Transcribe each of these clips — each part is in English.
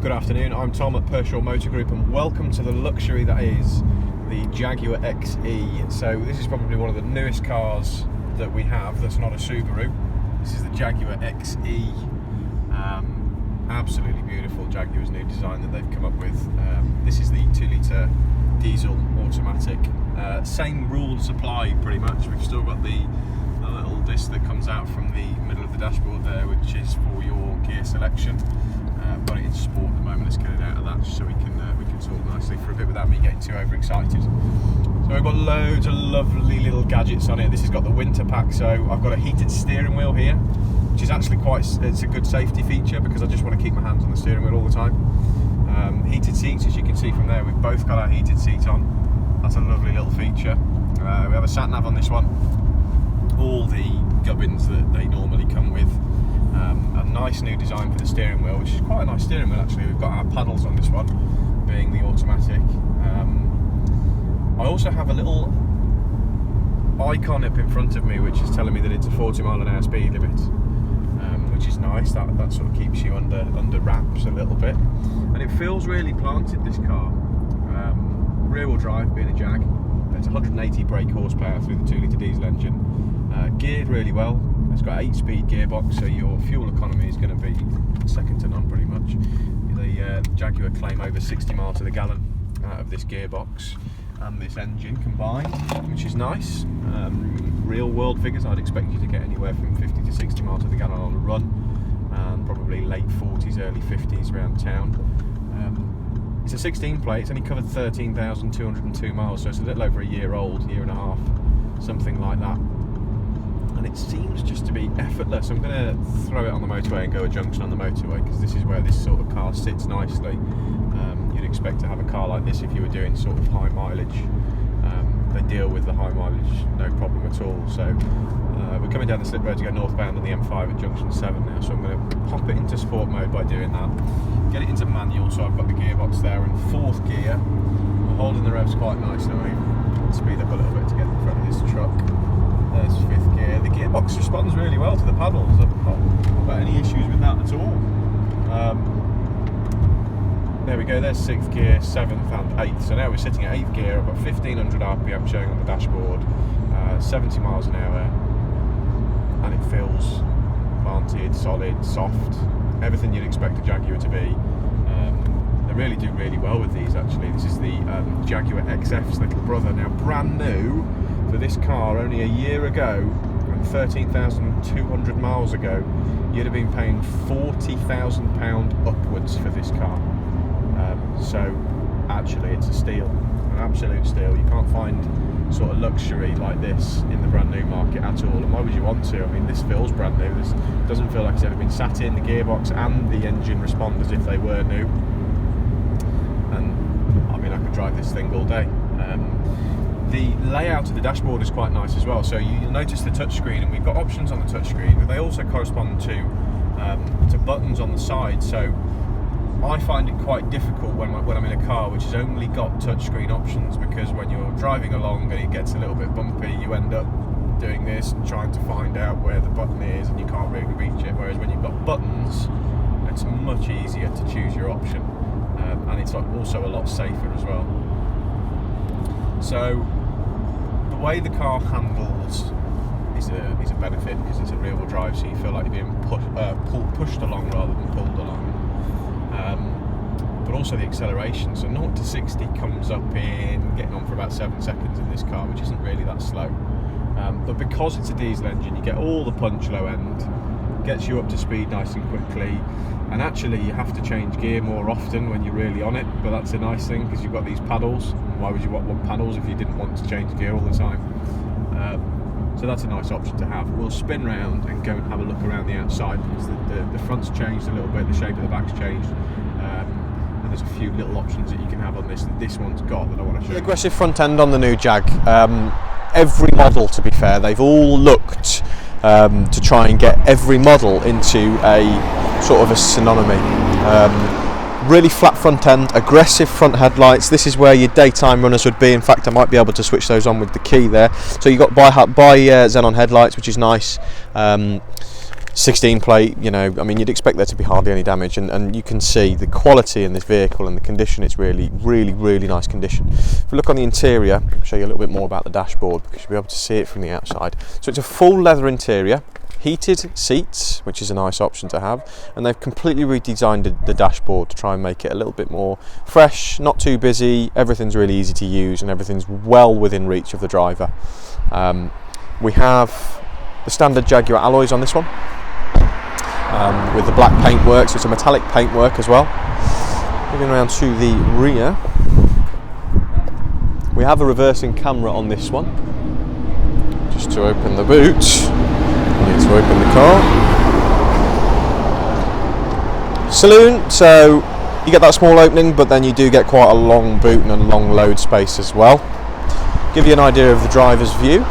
Good afternoon, I'm Tom at Pershore Motor Group and welcome to the luxury that is the Jaguar XE. So this is probably one of the newest cars that we have that's not a Subaru. This is the Jaguar XE. Absolutely beautiful Jaguar's new design that they've come up with. This is the 2-litre diesel automatic. Same rules apply pretty much. We've still got the little disc that comes out from the middle of the dashboard there, which is for your gear selection. Got it in sport at the moment. Let's get it out of that so we can talk nicely for a bit without me getting too overexcited. So we've got loads of lovely little gadgets on it. This has got the winter pack, so I've got a heated steering wheel here, which is actually it's a good safety feature because I just want to keep my hands on the steering wheel all the time. Heated seats, as you can see from there, we've both got our heated seats on. That's a lovely little feature. We have a sat nav on this one. All the gubbins that they normally come with. A nice new design for the steering wheel, which is quite a nice steering wheel actually. We've got our paddles on this one, being the automatic. I also have a little icon up in front of me which is telling me that it's a 40-mile-an-hour speed limit, which is nice. That sort of keeps you under wraps a little bit, and it feels really planted, this car. Rear-wheel drive, being a Jag. It's 180 brake horsepower through the 2-litre diesel engine. Geared really well. It's got an 8-speed gearbox, so your fuel economy is going to be second to none pretty much. The Jaguar claim over 60 miles to the gallon out of this gearbox and this engine combined, which is nice. Real world figures, I'd expect you to get anywhere from 50 to 60 miles to the gallon on a run, and probably late 40s, early 50s around town. It's a 16 plate, it's only covered 13,202 miles, so it's a little over a year old, year and a half, something like that. And it seems just to be effortless. I'm going to throw it on the motorway and go a junction on the motorway, because this is where this sort of car sits nicely. You'd expect to have a car like this if you were doing sort of high mileage. They deal with the high mileage no problem at all. So we're coming down the slip road to go northbound on the M5 at junction 7 now, so I'm going to pop it into sport mode by doing that. Get it into manual, so I've got the gearbox there in 4th gear. I'm holding the revs quite nicely. Speed up a little bit to get in front of this truck. There's 5th gear. The gearbox responds really well to the paddles. I've not got any issues with that at all. There we go, there's 6th gear, 7th and 8th. So now we're sitting at 8th gear. I've got 1500 RPM showing on the dashboard, 70 miles an hour, and it feels planted, solid, soft, everything you'd expect a Jaguar to be. They really do really well with these actually. This is the Jaguar XF's little brother, now brand new for this car. Only a year ago and 13,200 miles ago you'd have been paying £40,000 upwards for this car. So actually it's a steal, an absolute steal. You can't find sort of luxury like this in the brand new market at all, and why would you want to? I mean, this feels brand new. This doesn't feel like it's ever been sat in. The gearbox and the engine respond as if they were new, and I mean I could drive this thing all day. The layout of the dashboard is quite nice as well, so you'll notice the touchscreen, and we've got options on the touchscreen, but they also correspond to buttons on the side. So I find it quite difficult when I'm in a car which has only got touchscreen options, because when you're driving along and it gets a little bit bumpy, you end up doing this and trying to find out where the button is, and you can't really reach it. Whereas when you've got buttons, it's much easier to choose your option, and it's also a lot safer as well. So the way the car handles is a benefit, because it's a rear-wheel drive, so you feel like you're being pushed along rather than pulled along. But also the acceleration, so 0 to 60 comes up in getting on for about 7 seconds in this car, which isn't really that slow. But because it's a diesel engine, you get all the punch low end, gets you up to speed nice and quickly, and actually you have to change gear more often when you're really on it, but that's a nice thing because you've got these paddles. Why would you want paddles if you didn't want to change gear all the time? So that's a nice option to have. We'll spin round and go and have a look around the outside, because the front's changed a little bit, the shape of the back's changed, and there's a few little options that you can have on this that this one's got that I want to show you. Aggressive front end on the new Jag. Every model, to be fair, they've all looked to try and get every model into a sort of a synonymy. Really flat front end, aggressive front headlights. This is where your daytime runners would be. In fact, I might be able to switch those on with the key there. So you've got bi Xenon headlights, which is nice. 16 plate, you know, I mean, you'd expect there to be hardly any damage, and you can see the quality in this vehicle and the condition. It's really nice condition. If we look on the interior, I'll show you a little bit more about the dashboard because you'll be able to see it from the outside. So it's a full leather interior, heated seats, which is a nice option to have, and they've completely redesigned the dashboard to try and make it a little bit more fresh, not too busy. Everything's really easy to use and everything's well within reach of the driver. We have the standard Jaguar alloys on this one, with the black paintwork, so it's a metallic paintwork as well. Moving around to the rear, we have a reversing camera on this one. Just to open the boot, you need to open the car. Saloon, so you get that small opening, but then you do get quite a long boot and a long load space as well. Give you an idea of the driver's view.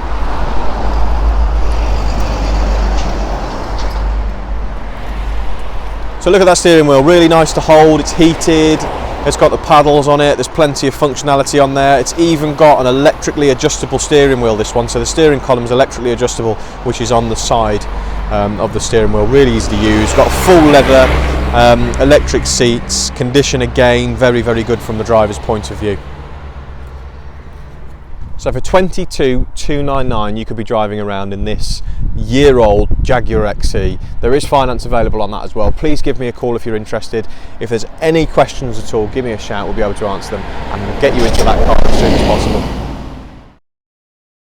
So look at that steering wheel, really nice to hold, it's heated, it's got the paddles on it, there's plenty of functionality on there. It's even got an electrically adjustable steering wheel, this one, so the steering column is electrically adjustable, which is on the side of the steering wheel, really easy to use. Got full leather, electric seats, condition again, very good from the driver's point of view. So for $22,299 you could be driving around in this year-old Jaguar Xe. There is finance available on that as well. Please give me a call if you're interested. If there's any questions at all, give me a shout, we'll be able to answer them and get you into that car as soon as possible.